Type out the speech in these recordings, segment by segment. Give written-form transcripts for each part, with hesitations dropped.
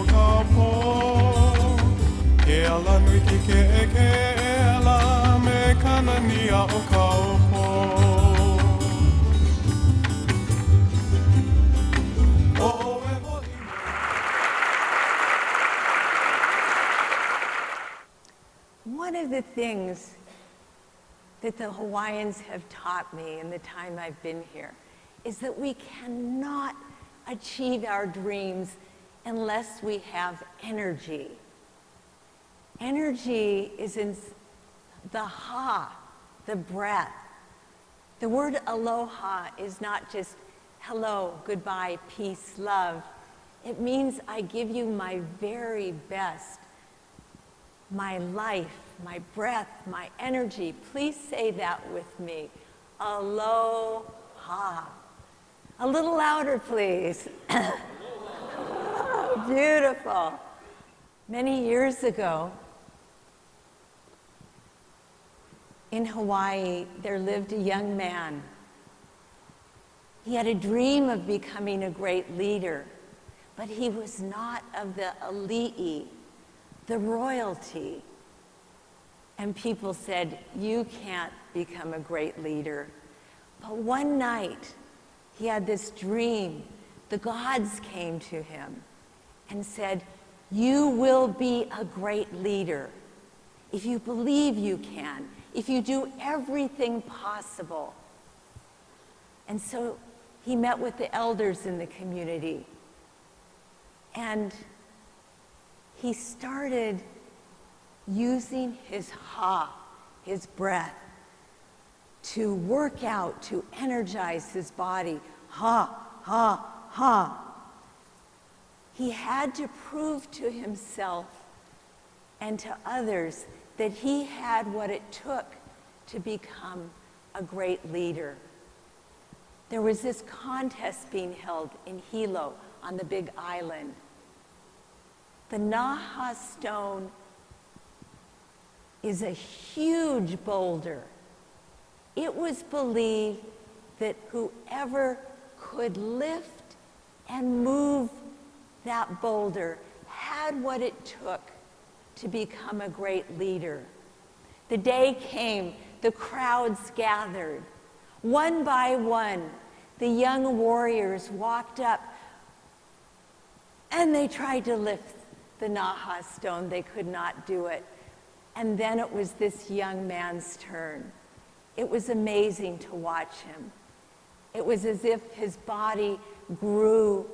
ka po. Ke ala nui ki ke ela me kanania o ka opo. One of the things that the Hawaiians have taught me in the time I've been here is that we cannot achieve our dreams unless we have energy. Energy is in the ha, the breath. The word aloha is not just hello, goodbye, peace, love. It means I give you my very best, my life, my breath, my energy. Please say that with me. Aloha. A little louder, please. Beautiful. Many years ago, in Hawaii, there lived a young man. He had a dream of becoming a great leader, but he was not of the elite, the royalty. And people said, you can't become a great leader. But one night, he had this dream. The gods came to him and said, you will be a great leader if you believe you can, if you do everything possible. And so he met with the elders in the community, and he started using his ha, his breath, to work out, to energize his body. Ha, ha, ha. He had to prove to himself and to others that he had what it took to become a great leader. There was this contest being held in Hilo on the Big Island. The Naha stone is a huge boulder. It was believed that whoever could lift and move that boulder had what it took to become a great leader. The day came, the crowds gathered. One by one, the young warriors walked up and they tried to lift the Naha stone. They could not do it. And then it was this young man's turn. It was amazing to watch him. It was as if his body grew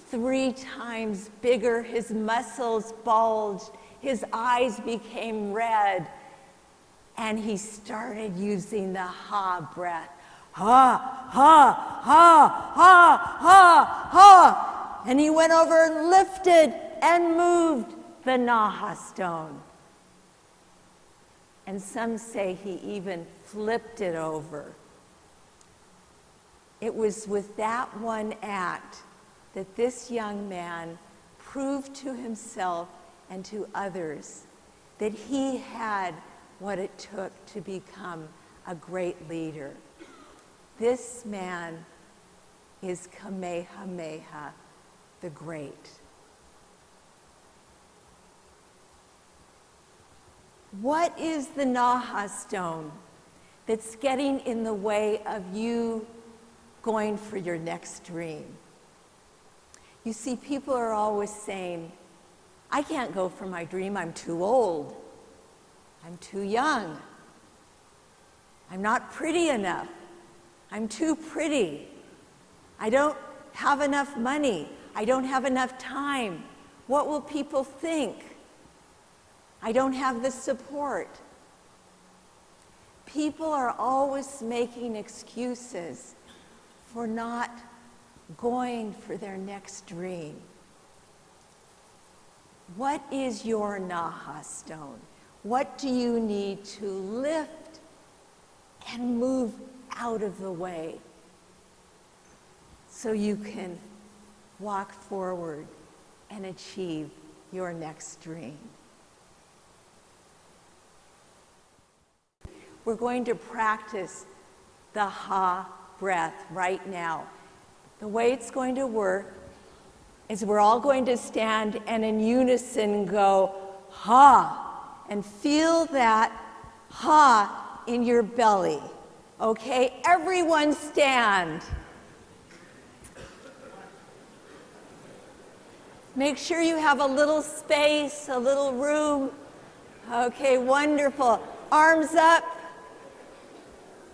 3 times bigger, his muscles bulged, his eyes became red, and he started using the ha breath. Ha, ha, ha, ha, ha, ha. And he went over and lifted and moved the Naha stone. And some say he even flipped it over. It was with that one act that this young man proved to himself and to others that he had what it took to become a great leader. This man is Kamehameha the Great. What is the Naha stone that's getting in the way of you going for your next dream? You see, people are always saying, I can't go for my dream, I'm too old. I'm too young. I'm not pretty enough. I'm too pretty. I don't have enough money. I don't have enough time. What will people think? I don't have the support. People are always making excuses for not going for their next dream. What is your Naha stone? What do you need to lift and move out of the way so you can walk forward and achieve your next dream? We're going to practice the ha breath right now. The way it's going to work is we're all going to stand and in unison go, ha, and feel that ha in your belly. Okay, everyone stand. Make sure you have a little space, a little room. Okay, wonderful. Arms up.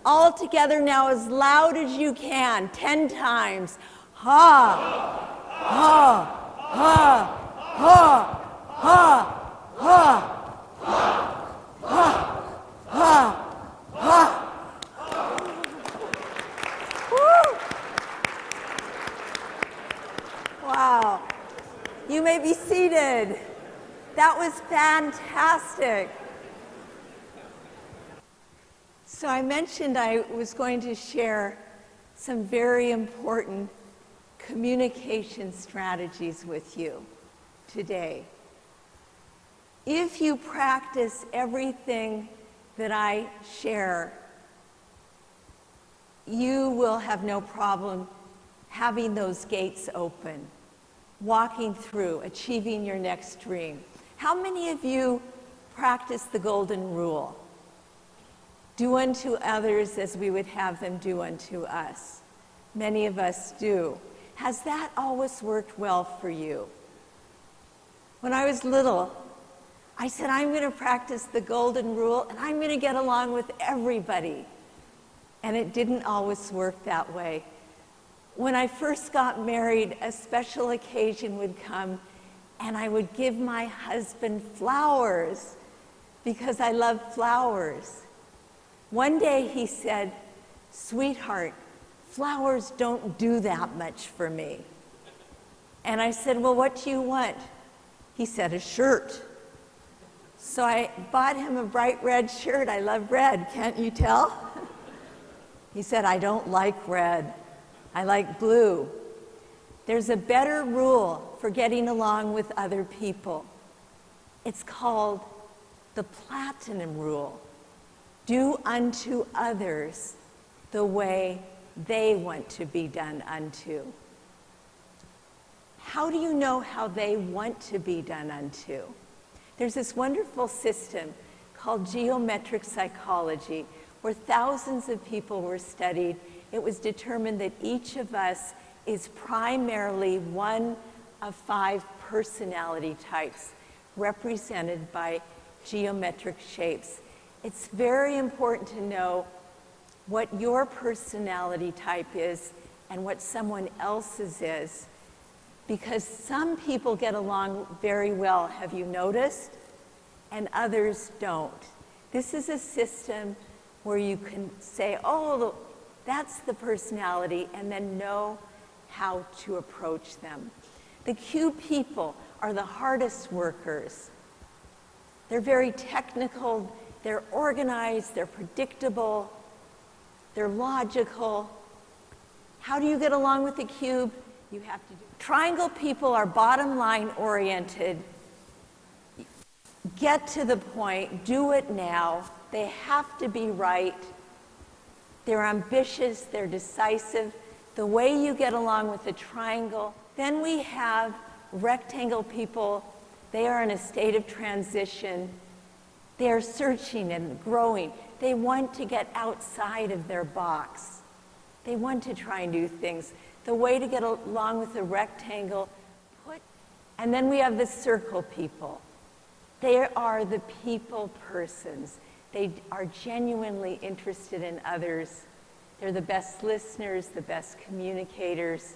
All together now as loud as you can, 10 times. Ha, ha, ha, ha, ha, ha, ha, ha, ha. Woo! Wow. You may be seated. That was fantastic. So I mentioned I was going to share some very important communication strategies with you today. If you practice everything that I share, you will have no problem having those gates open, walking through, achieving your next dream. How many of you practice the golden rule? Do unto others as we would have them do unto us. Many of us do. Has that always worked well for you? When I was little, I said, I'm going to practice the golden rule and I'm going to get along with everybody. And it didn't always work that way. When I first got married, a special occasion would come and I would give my husband flowers because I love flowers. One day he said, sweetheart, flowers don't do that much for me. And I said, well, what do you want? He said, a shirt. So I bought him a bright red shirt. I love red, can't you tell? He said, I don't like red. I like blue. There's a better rule for getting along with other people. It's called the platinum rule. Do unto others the way they want to be done unto. How do you know how they want to be done unto? There's this wonderful system called geometric psychology, where thousands of people were studied. It was determined that each of us is primarily one of 5 personality types represented by geometric shapes. It's very important to know what your personality type is and what someone else's is, because some people get along very well, have you noticed? And others don't. This is a system where you can say, oh, that's the personality, and then know how to approach them. The Q people are the hardest workers. They're very technical, they're organized, they're predictable, they're logical. How do you get along with the cube? You have to do. Triangle people are bottom line oriented. Get to the point, do it now. They have to be right. They're ambitious, they're decisive. The way you get along with the triangle. Then we have rectangle people. They are in a state of transition. They are searching and growing. They want to get outside of their box. They want to try and do things. The way to get along with the rectangle, and then we have the circle people. They are the people persons. They are genuinely interested in others. They're the best listeners, the best communicators.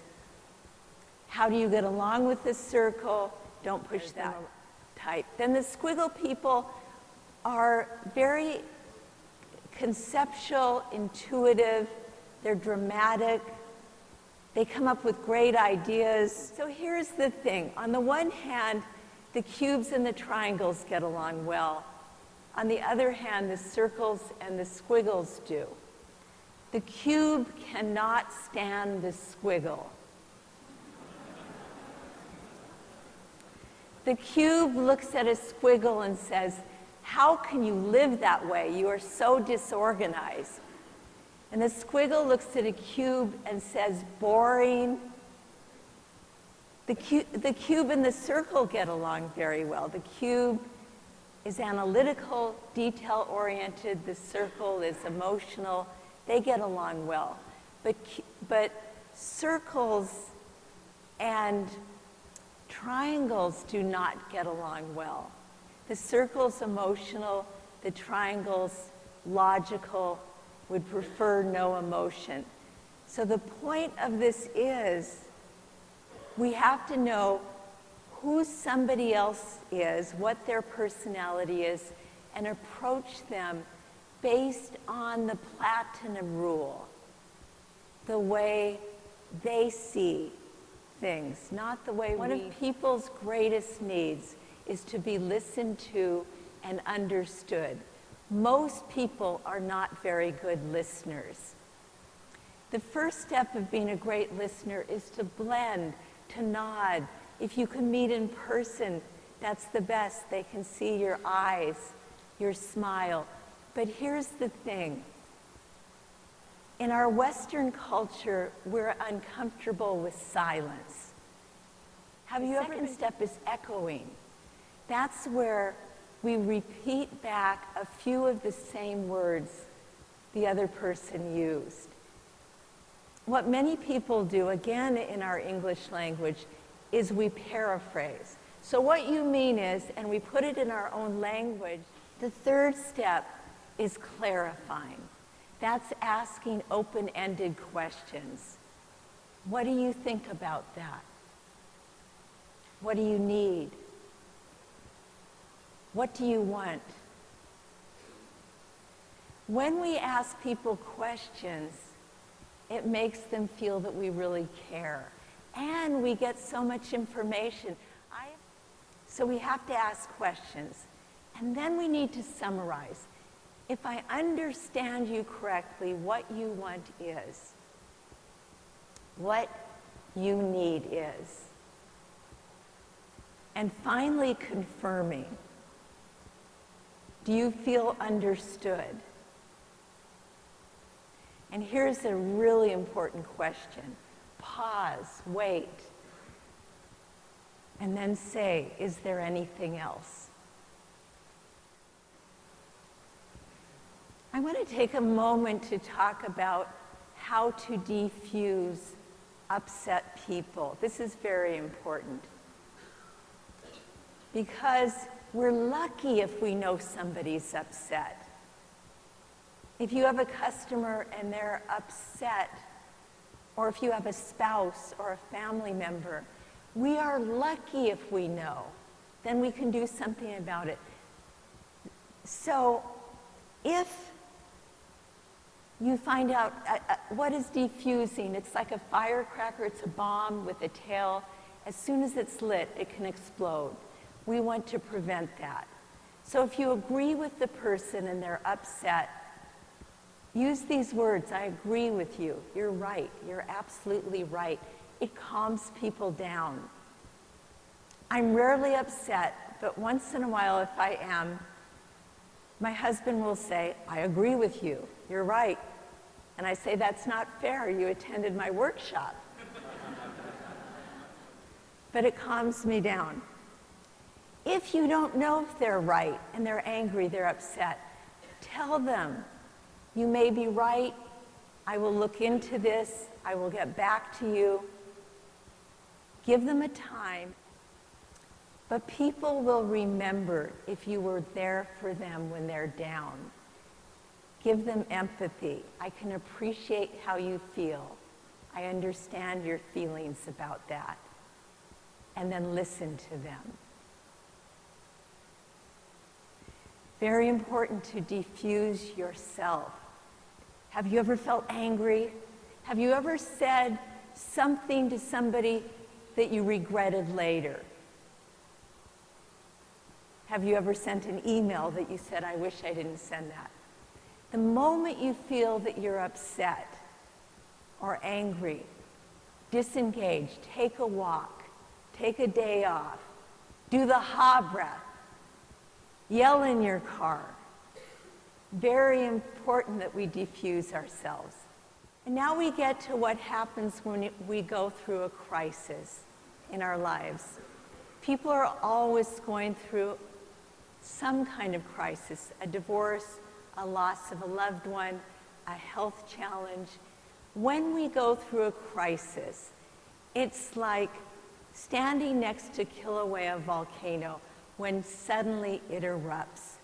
How do you get along with the circle? Don't push that type. Then the squiggle people are very conceptual, intuitive, they're dramatic, they come up with great ideas. So here's the thing. On the one hand, the cubes and the triangles get along well. On the other hand, the circles and the squiggles do. The cube cannot stand the squiggle. The cube looks at a squiggle and says, how can you live that way? You are so disorganized. And the squiggle looks at a cube and says, boring. The cube and the circle get along very well. The cube is analytical, detail-oriented. The circle is emotional. They get along well. But circles and triangles do not get along well. The circle's emotional, the triangle's logical, would prefer no emotion. So the point of this is we have to know who somebody else is, what their personality is, and approach them based on the platinum rule, the way they see things, not the way One of people's greatest needs is to be listened to and understood. Most people are not very good listeners. The first step of being a great listener is to blend, to nod. If you can meet in person, that's the best. They can see your eyes, your smile. But here's the thing. In our Western culture, we're uncomfortable with silence. The second step is echoing. That's where we repeat back a few of the same words the other person used. What many people do, again in our English language, is we paraphrase. So what you mean is, and we put it in our own language, the third step is clarifying. That's asking open-ended questions. What do you think about that? What do you need? What do you want? When we ask people questions, it makes them feel that we really care. And we get so much information. So we have to ask questions. And then we need to summarize. If I understand you correctly, what you want is, what you need is. And finally, confirming. Do you feel understood? And here's a really important question. Pause, wait, and then say, is there anything else? I want to take a moment to talk about how to defuse upset people. This is very important because we're lucky if we know somebody's upset. If you have a customer and they're upset, or if you have a spouse or a family member, we are lucky if we know. Then we can do something about it. So if you find out what is defusing, it's like a firecracker, it's a bomb with a tail. As soon as it's lit, it can explode. We want to prevent that. So if you agree with the person and they're upset, use these words. I agree with you. You're right. You're absolutely right. It calms people down. I'm rarely upset, but once in a while, if I am, my husband will say, I agree with you. You're right. And I say, that's not fair. You attended my workshop. But it calms me down. If you don't know if they're right and they're angry, they're upset, tell them, you may be right. I will look into this. I will get back to you. Give them a time. But people will remember if you were there for them when they're down. Give them empathy. I can appreciate how you feel. I understand your feelings about that. And then listen to them. Very important to defuse yourself. Have you ever felt angry? Have you ever said something to somebody that you regretted later? Have you ever sent an email that you said, I wish I didn't send that? The moment you feel that you're upset or angry, disengage, take a walk, take a day off, do the ha breath, yell in your car. Very important that we defuse ourselves. And now we get to what happens when we go through a crisis. in our lives. People are always going through some kind of crisis, a divorce, a loss of a loved one, a health challenge. When we go through a crisis, it's like standing next to Kilauea volcano when suddenly it erupts.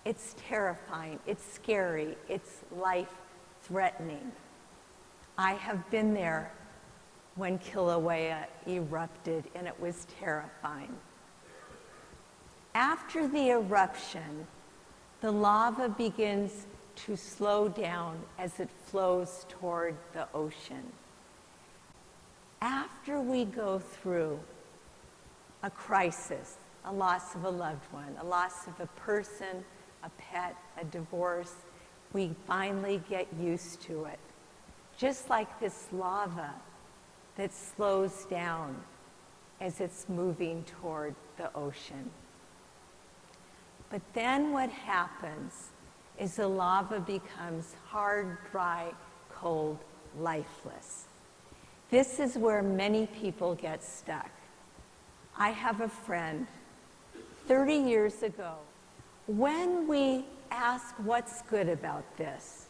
It's terrifying, it's scary, it's life-threatening. I have been there when Kilauea erupted, and it was terrifying. After the eruption, the lava begins to slow down as it flows toward the ocean. After we go through a crisis, a loss of a loved one, a loss of a person, a pet, a divorce, we finally get used to it. Just like this lava that slows down as it's moving toward the ocean. But then what happens is the lava becomes hard, dry, cold, lifeless. This is where many people get stuck. I have a friend, 30 years ago, when we ask what's good about this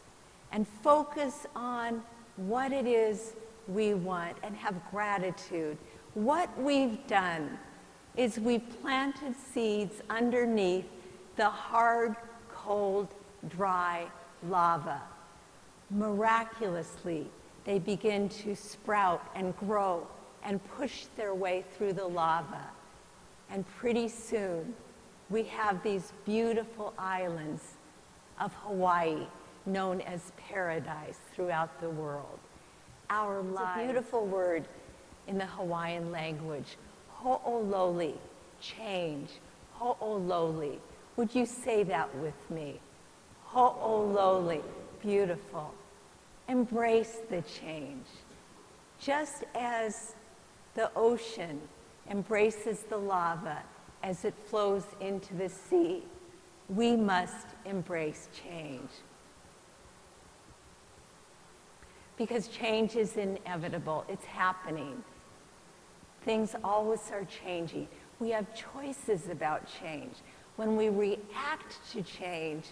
and focus on what it is we want and have gratitude, what we've done is we've planted seeds underneath the hard, cold, dry lava. Miraculously, they begin to sprout and grow and push their way through the lava. And pretty soon, we have these beautiful islands of Hawaii, known as paradise throughout the world. Our lives. It's a beautiful word in the Hawaiian language. Ho'ololi, change. Ho'ololi. Would you say that with me? Ho'ololi, beautiful. Embrace the change. Just as the ocean embraces the lava as it flows into the sea, we must embrace change. Because change is inevitable, it's happening. Things always are changing. We have choices about change. When we react to change,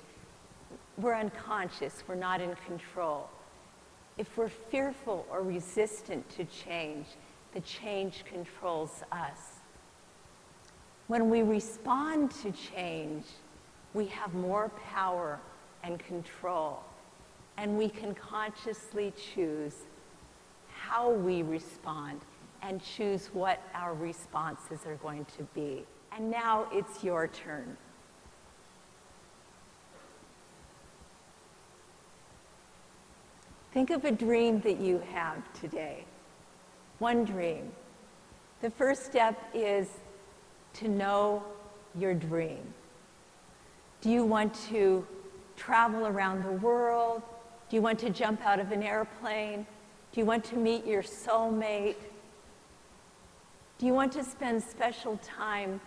we're unconscious, we're not in control. If we're fearful or resistant to change, the change controls us. When we respond to change, we have more power and control, and we can consciously choose how we respond and choose what our responses are going to be. And now it's your turn. Think of a dream that you have today. One dream. The first step is to know your dream. Do you want to travel around the world? Do you want to jump out of an airplane? Do you want to meet your soulmate? Do you want to spend special time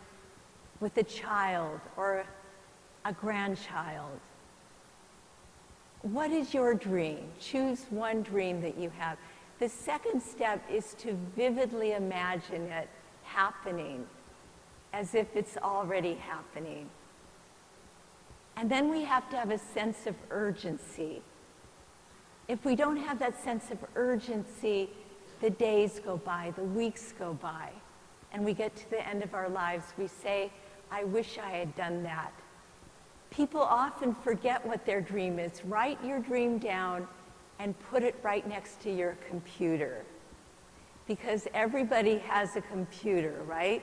with a child or a grandchild? What is your dream? Choose one dream that you have. The second step is to vividly imagine it happening as if it's already happening. And then we have to have a sense of urgency. If we don't have that sense of urgency, the days go by, the weeks go by, and we get to the end of our lives, we say, I wish I had done that. People often forget what their dream is. Write your dream down and put it right next to your computer. Because everybody has a computer, right?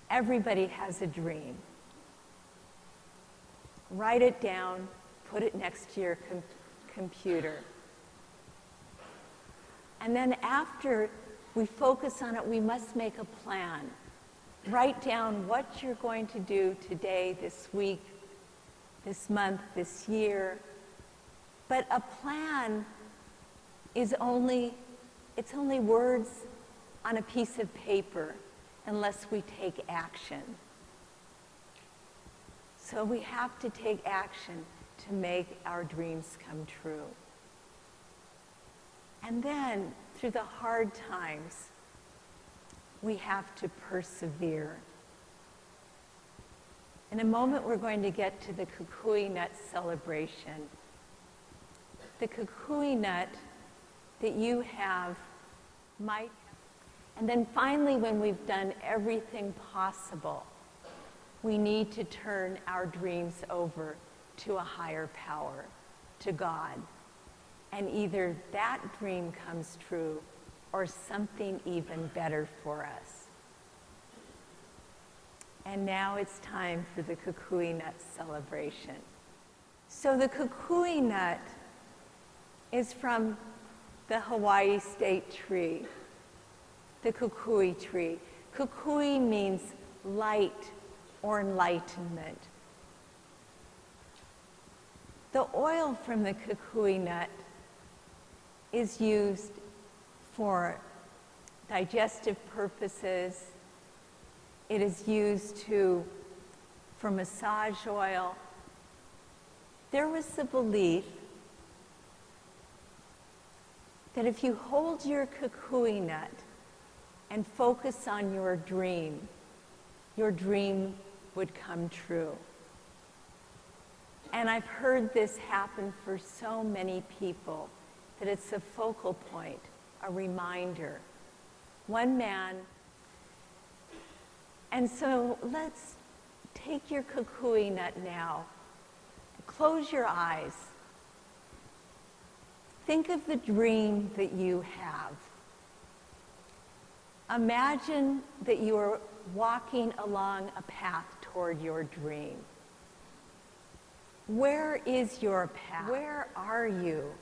Everybody has a dream. Write it down, put it next to your computer. And then after we focus on it, we must make a plan. Write down what you're going to do today, this week, this month, this year. But a plan is only words on a piece of paper unless we take action. So we have to take action to make our dreams come true. And then, through the hard times, we have to persevere. In a moment, we're going to get to the kukui nut celebration. The kukui nut that you have might, and then finally, when we've done everything possible, we need to turn our dreams over to a higher power, to God. And either that dream comes true or something even better for us. And now it's time for the kukui nut celebration. So the kukui nut is from the Hawaii state tree, the kukui tree. Kukui means light or enlightenment. The oil from the kukui nut is used for digestive purposes. It is used for massage oil. There was the belief that if you hold your kukui nut and focus on your dream would come true. And I've heard this happen for so many people that it's a focal point, a reminder. One man, and so let's take your kukui nut now. Close your eyes. Think of the dream that you have. Imagine that you are walking along a path toward your dream. Where is your path? Where are you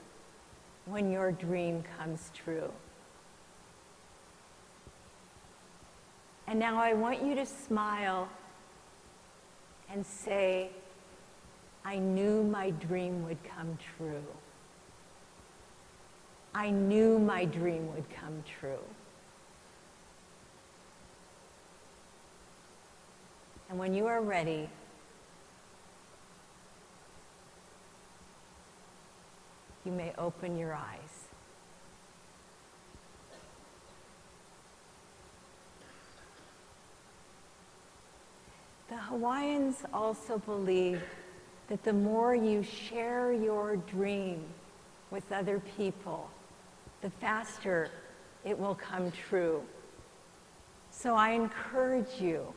when your dream comes true? And now I want you to smile and say, I knew my dream would come true. I knew my dream would come true. And when you are ready, you may open your eyes. The Hawaiians also believe that the more you share your dream with other people, the faster it will come true. So I encourage you,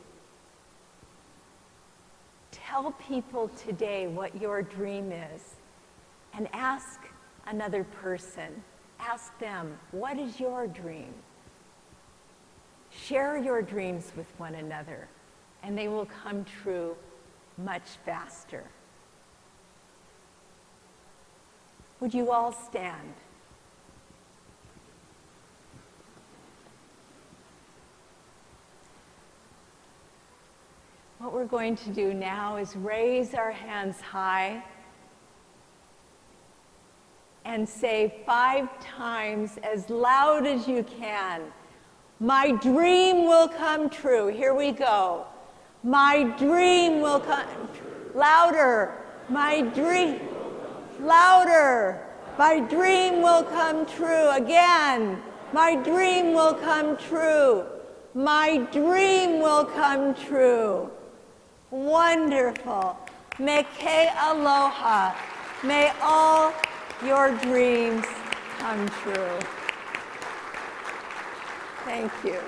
tell people today what your dream is and ask another person. Ask them, what is your dream? Share your dreams with one another, and they will come true much faster. Would you all stand? What we're going to do now is raise our hands high and say 5 times as loud as you can, my dream will come true. Here we go. My dream will come louder. My dream, louder. My dream will come true. Again, my dream will come true. My dream will come true. Wonderful. Meke aloha. May all your dreams come true. Thank you.